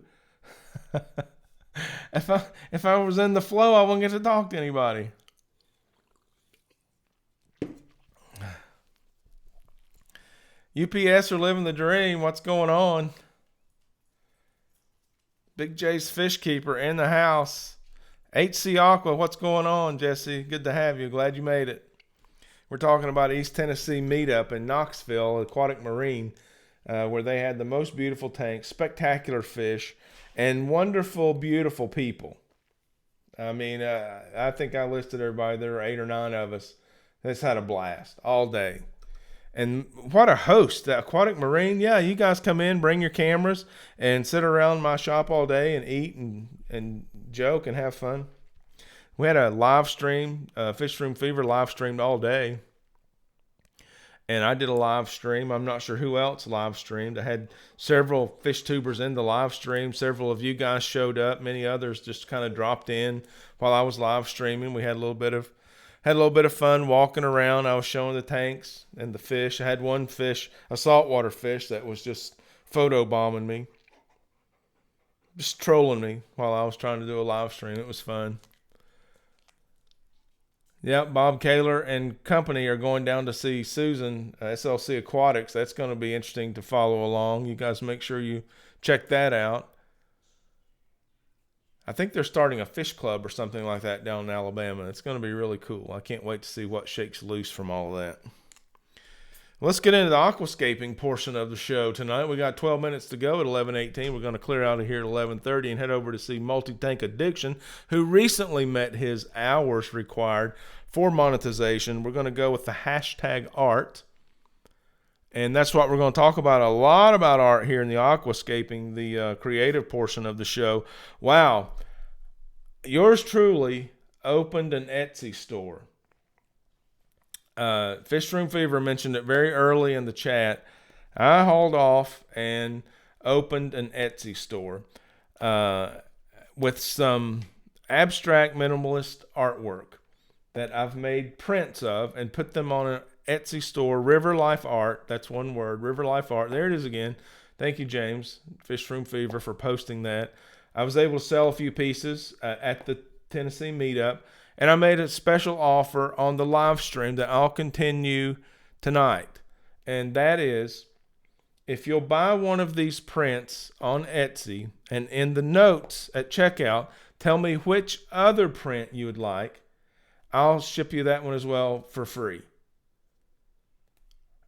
If I was in the flow, I wouldn't get to talk to anybody. UPS are living the dream. What's going on? Big J's Fish Keeper in the house. HC Aqua, what's going on, Jessie? Good to have you. Glad you made it. We're talking about East Tennessee Meetup in Knoxville, Aquatic Marine, where they had the most beautiful tanks, spectacular fish, and wonderful, beautiful people. I mean, I think I listed everybody. There were 8 or 9 of us. Just had a blast all day. And what a host, the Aquatic Marine. Yeah, you guys come in, bring your cameras, and sit around my shop all day and eat and joke and have fun. We had a live stream, Fish Room Fever live streamed all day. And I did a live stream. I'm not sure who else live streamed. I had several fish tubers in the live stream. Several of you guys showed up. Many others just kind of dropped in while I was live streaming. We had a little bit of fun walking around. I was showing the tanks and the fish. I had one fish, a saltwater fish, that was just photo bombing me, just trolling me while I was trying to do a live stream. It was fun. Yep, Bob Kaler and company are going down to see Susan, SLC Aquatics. That's going to be interesting to follow along. You guys make sure you check that out. I think they're starting a fish club or something like that down in Alabama. It's going to be really cool. I can't wait to see what shakes loose from all of that. Let's get into the aquascaping portion of the show tonight. We got 12 minutes to go at 11:18. We're going to clear out of here at 11:30 and head over to see Multi-Tank Addiction, who recently met his hours required for monetization. We're going to go with the hashtag art. And that's what we're going to talk about, a lot about art here in the aquascaping, the creative portion of the show. Wow. Yours truly opened an Etsy store. Fish Room Fever mentioned it very early in the chat. I hauled off and opened an Etsy store with some abstract minimalist artwork that I've made prints of and put them on an Etsy store, River Life Art. That's one word, River Life Art. There it is again. Thank you, James, Fish Room Fever, for posting that. I was able to sell a few pieces at the Tennessee Meetup, and I made a special offer on the live stream that I'll continue tonight. And that is, if you'll buy one of these prints on Etsy, and in the notes at checkout, tell me which other print you would like, I'll ship you that one as well for free.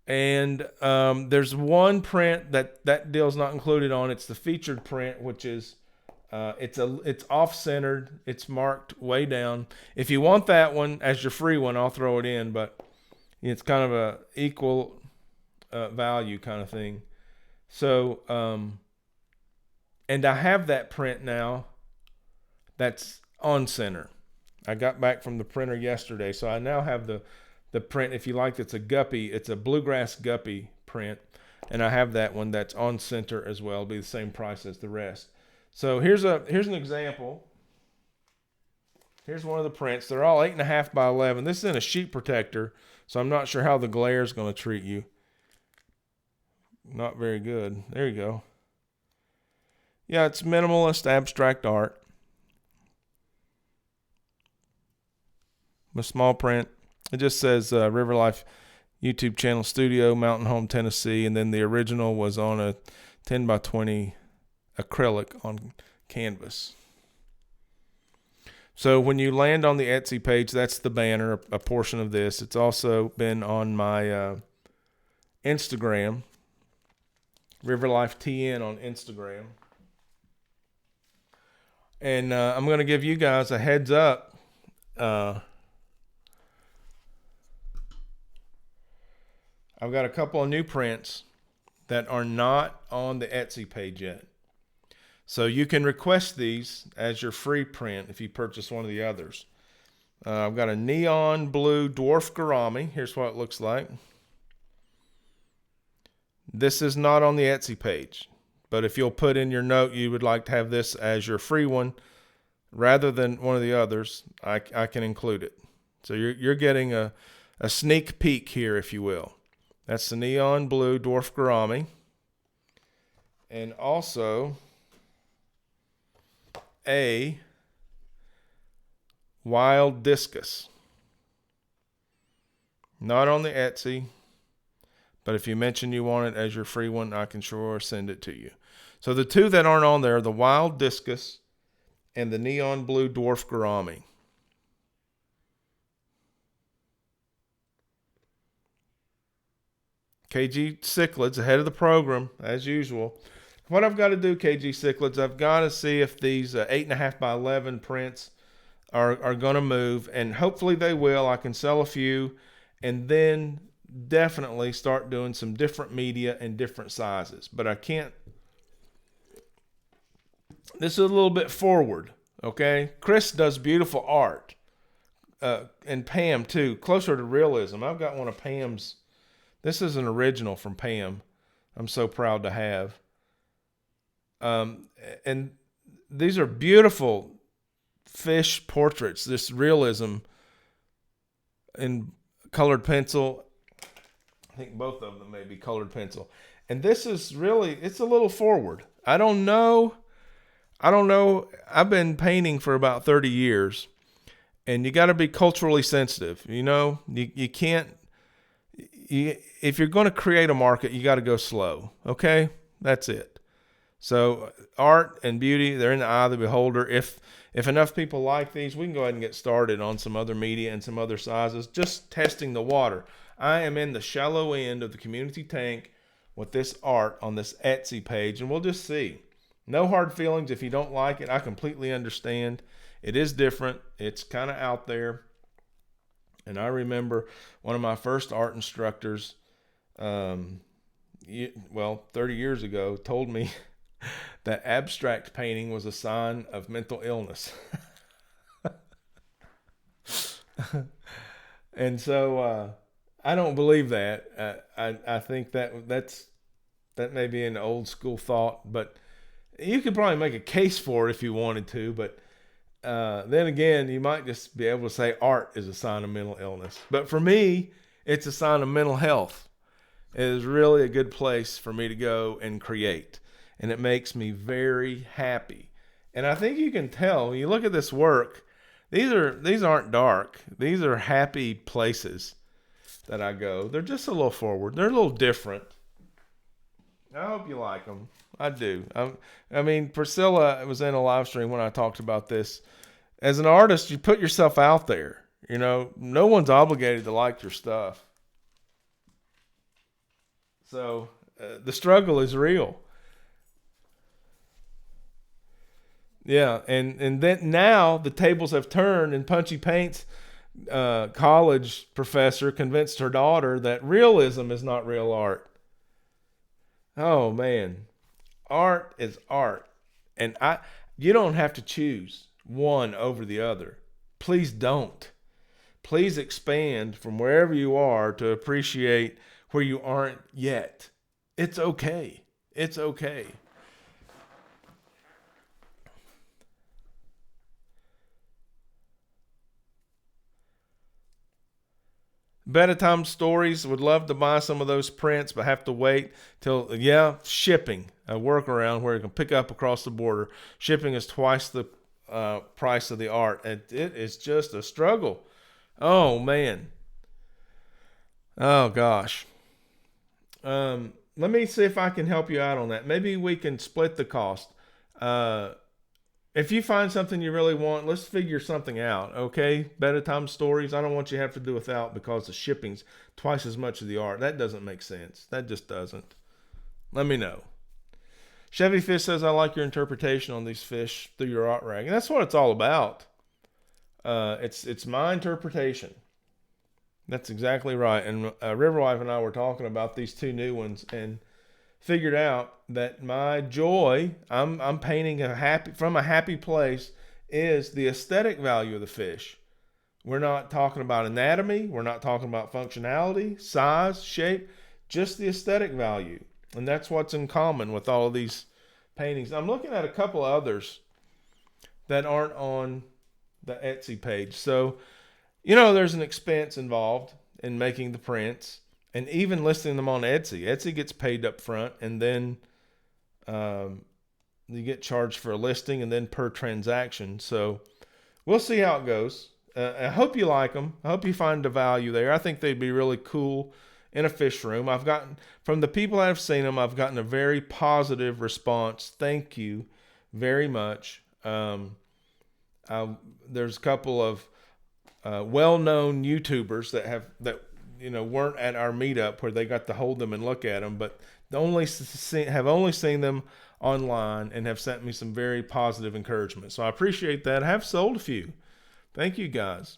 And there's one print that deal's not included on. It's the featured print, which is it's off-centered. It's marked way down. If you want that one as your free one, I'll throw it in. But it's kind of a equal value kind of thing. So and I have that print now. That's on center. I got back from the printer yesterday, so I now have the print. If you like, it's a guppy. It's a bluegrass guppy print. And I have that one that's on center as well. It'll be the same price as the rest. So here's an example. Here's one of the prints. They're all 8.5 by 11. This is in a sheet protector, so I'm not sure how the glare is going to treat you. Not very good. There you go. Yeah, it's minimalist abstract art. With small print. It just says River Life YouTube channel studio, Mountain Home, Tennessee. And then the original was on a 10 by 20 acrylic on canvas. So when you land on the Etsy page, that's the banner, a portion of this. It's also been on my Instagram, RiverLifeTN on Instagram. And I'm going to give you guys a heads up. I've got a couple of new prints that are not on the Etsy page yet. So you can request these as your free print if you purchase one of the others. I've got a neon blue dwarf gourami. Here's what it looks like. This is not on the Etsy page, but if you'll put in your note you would like to have this as your free one rather than one of the others, I can include it. So you're getting a sneak peek here, if you will. That's the neon blue dwarf gourami. And also a wild discus. Not on the Etsy, but if you mention you want it as your free one, I can sure send it to you. So the two that aren't on there are the wild discus and the neon blue dwarf gourami. KG Cichlids ahead of the program, as usual. What I've got to do, KG Cichlids, I've got to see if these 8.5 by 11 prints are going to move, and hopefully they will. I can sell a few, and then definitely start doing some different media and different sizes. But I can't. This is a little bit forward, okay? Chris does beautiful art, and Pam too, closer to realism. I've got one of Pam's. This is an original from Pam. I'm so proud to have. And these are beautiful fish portraits. This realism in colored pencil. I think both of them may be colored pencil. And this is really, it's a little forward. I don't know. I've been painting for about 30 years. And you got to be culturally sensitive. You know, you can't. If you're going to create a market, you got to go slow. Okay? That's it. So art and beauty, they're in the eye of the beholder. If enough people like these, we can go ahead and get started on some other media and some other sizes, just testing the water. I am in the shallow end of the community tank with this art on this Etsy page, and we'll just see. No hard feelings if you don't like it. I completely understand. It is different. It's kind of out there. And I remember one of my first art instructors, 30 years ago, told me that abstract painting was a sign of mental illness. And so I don't believe that. I think that may be an old school thought, but you could probably make a case for it if you wanted to. But then again, you might just be able to say art is a sign of mental illness. But for me, it's a sign of mental health. It is really a good place for me to go and create. And it makes me very happy. And I think you can tell when you look at this work, these aren't dark. These are happy places that I go. They're just a little forward. They're a little different. I hope you like them. I do. I mean, Priscilla was in a live stream when I talked about this. As an artist, you put yourself out there. You know, no one's obligated to like your stuff. So the struggle is real. Yeah, and then now the tables have turned, and Punchy Paint's college professor convinced her daughter that realism is not real art. Oh man, art is art, and you don't have to choose one over the other. Please don't. Please expand from wherever you are to appreciate where you aren't yet. It's okay. It's okay. Bedtime Stories would love to buy some of those prints, but have to wait till, shipping, a workaround where you can pick up across the border. Shipping is twice the price of the art, and it is just a struggle. Oh, man. Oh, gosh. Let me see if I can help you out on that. Maybe we can split the cost. If you find something you really want, let's figure something out, okay? Bedtime Stories, I don't want you to have to do without because the shipping's twice as much of the art. That doesn't make sense. That just doesn't. Let me know. Chevy Fish says, I like your interpretation on these fish through your art rag. And that's what it's all about. It's my interpretation. That's exactly right. And Riverwife and I were talking about these two new ones and figured out that my joy, I'm painting from a happy place, is the aesthetic value of the fish. We're not talking about anatomy. We're not talking about functionality, size, shape, just the aesthetic value. And that's what's in common with all of these paintings. I'm looking at a couple others that aren't on the Etsy page. So, there's an expense involved in making the prints. And even listing them on Etsy. Etsy gets paid up front, and then you get charged for a listing and then per transaction. So we'll see how it goes. I hope you like them. I hope you find the value there. I think they'd be really cool in a fish room. From the people that have seen them, I've gotten a very positive response. Thank you very much. There's a couple of well-known YouTubers that weren't at our meetup where they got to hold them and look at them, but have only seen them online and have sent me some very positive encouragement. So I appreciate that. I have sold a few. Thank you guys.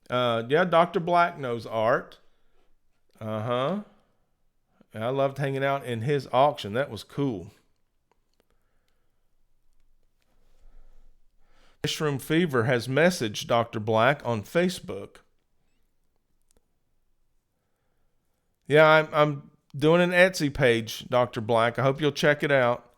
Dr. Black knows art. I loved hanging out in his auction. That was cool. Fishroom Fever has messaged Dr. Black on Facebook. Yeah, I'm doing an Etsy page, Dr. Black. I hope you'll check it out.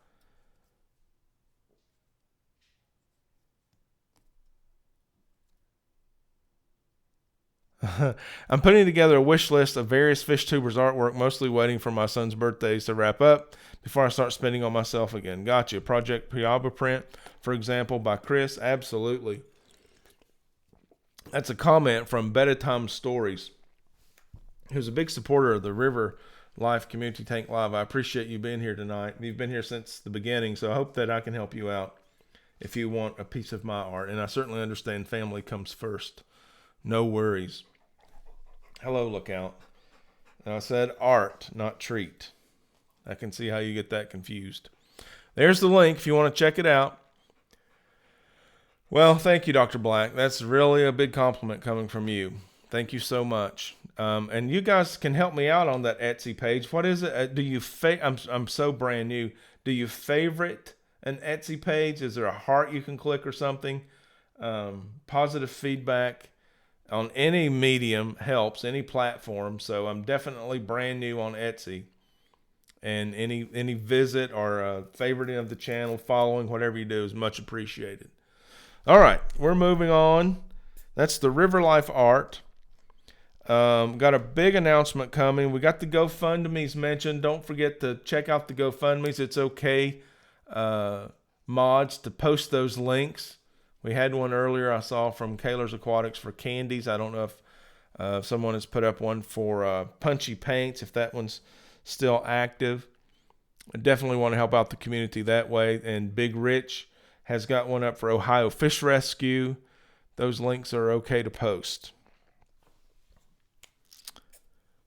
I'm putting together a wish list of various FishTubers artwork, mostly waiting for my son's birthdays to wrap up before I start spending on myself again. Gotcha. Project Piaba print, for example, by Chris. Absolutely. That's a comment from Bedtime Stories, who's a big supporter of the River Life Community Tank Live. I appreciate you being here tonight. You've been here since the beginning, so I hope that I can help you out if you want a piece of my art. And I certainly understand family comes first. No worries. Hello, Lookout. And I said art, not treat. I can see how you get that confused. There's the link if you want to check it out. Well, thank you, Dr. Black. That's really a big compliment coming from you. Thank you so much. And you guys can help me out on that Etsy page. What is it? Do you I'm so brand new. Do you favorite an Etsy page? Is there a heart you can click or something? Positive feedback on any medium helps, any platform. So I'm definitely brand new on Etsy. And any visit or favoriting of the channel, following, whatever you do is much appreciated. All right, we're moving on. That's the River Life art. Got a big announcement coming. We got the GoFundMe's mentioned. Don't forget to check out the GoFundMe's. It's okay, mods, to post those links. We had one earlier I saw from Kaler's Aquatics for candies. I don't know if someone has put up one for punchy paints, if that one's still active. I definitely want to help out the community that way. And Big Rich has got one up for Ohio Fish Rescue. Those links are okay to post.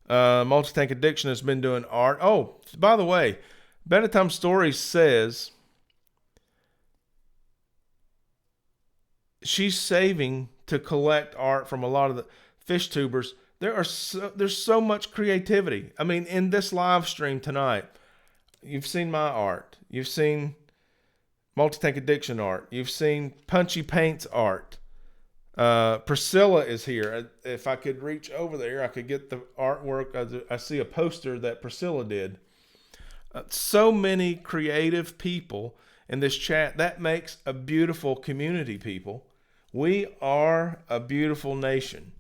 Multi-Tank Addiction has been doing art. Oh, by the way, Bedtime Stories says she's saving to collect art from a lot of the fish tubers. There's so much creativity. I mean, in this live stream tonight, you've seen my art. You've seen Multi-Tank Addiction art. You've seen Punchy Paints art. Priscilla is here. If I could reach over there, I could get the artwork. I see a poster that Priscilla did. So many creative people in this chat. That makes a beautiful community, people. We are a beautiful nation,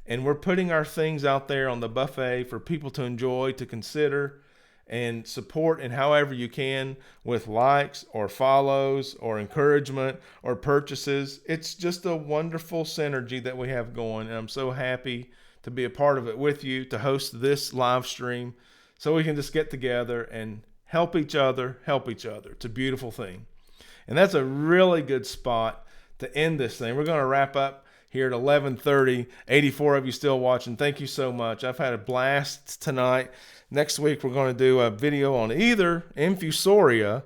and we're putting our things out there on the buffet for people to enjoy, to consider, and support in however you can, with likes or follows or encouragement or purchases. It's just a wonderful synergy that we have going, and I'm so happy to be a part of it with you, to host this live stream so we can just get together and help each other. It's a beautiful thing. And that's a really good spot to end this thing. We're going to wrap up here at 11:30. 84 of you still watching. Thank you so much. I've had a blast tonight. Next week, we're going to do a video on either infusoria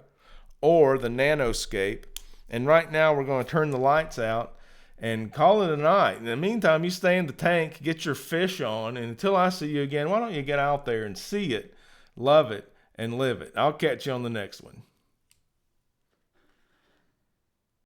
or the nanoscape. And right now, we're going to turn the lights out and call it a night. In the meantime, you stay in the tank, get your fish on, and until I see you again, why don't you get out there and see it, love it, and live it. I'll catch you on the next one.